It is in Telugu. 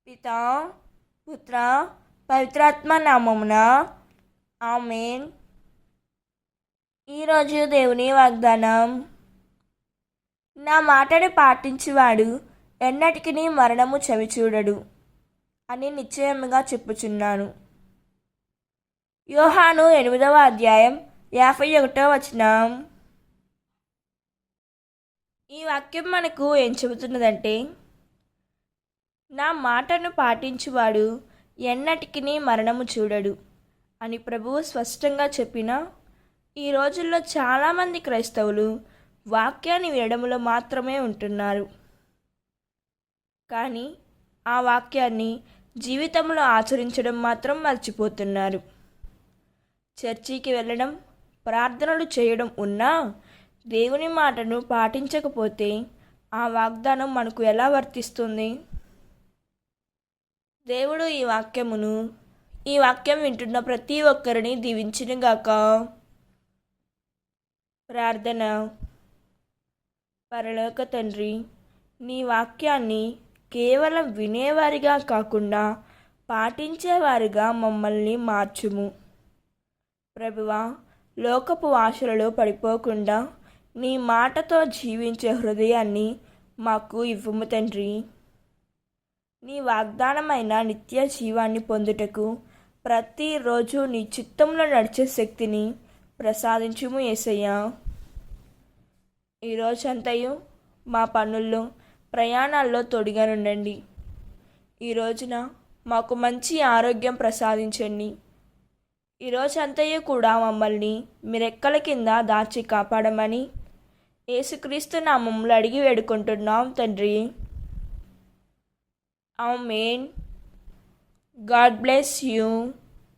పితా, పుత్ర, పవిత్రాత్మ నామమున ఆమేన్. ఈరోజు దేవుని వాగ్దానం, నా మాటను పాటించువాడు ఎన్నటికి మరణము చవిచూడడు అని నిశ్చయముగా చెప్పుచున్నాను. యోహాను 8వ అధ్యాయం 51వ వచనం. ఈ వాక్యం మనకు ఏం చెబుతున్నదంటే, నా మాటను పాటించువాడు ఎన్నటికి మరణము చూడడు అని ప్రభువు స్పష్టంగా చెప్పిన ఈ రోజుల్లో చాలామంది క్రైస్తవులు వాక్యాన్ని వినడంలో మాత్రమే ఉంటున్నారు, కానీ ఆ వాక్యాన్ని జీవితంలో ఆచరించడం మాత్రం మర్చిపోతున్నారు. చర్చికి వెళ్ళడం, ప్రార్థనలు చేయడం ఉన్నా దేవుని మాటను పాటించకపోతే ఆ వాగ్దానం మనకు ఎలా వర్తిస్తుంది? దేవుడు ఈ వాక్యం వింటున్న ప్రతి ఒక్కరిని దీవించునుగాక. ప్రార్థన. పరలోక తండ్రి, నీ వాక్యాన్ని కేవలం వినేవారిగా కాకుండా పాటించేవారిగా మమ్మల్ని మార్చుము. ప్రభువా, లోకపు ఆశలలో పడిపోకుండా నీ మాటతో జీవించే హృదయాన్ని మాకు ఇవ్వుము తండ్రి. నీ వాగ్దానమైన నిత్య జీవాన్ని పొందుటకు ప్రతిరోజు నీ చిత్తంలో నడిచే శక్తిని ప్రసాదించుము యేసయ్యా. ఈరోజంతయు మా పనుల్లో, ప్రయాణాల్లో తోడుగా ఉండండి. ఈ రోజున మాకు మంచి ఆరోగ్యం ప్రసాదించండి. ఈరోజంతయు కూడా మమ్మల్ని మీ రెక్కల కింద దాచి కాపాడమని యేసుక్రీస్తు నామములో అడిగి వేడుకుంటున్నాం తండ్రి. ఆమేన్. God bless you.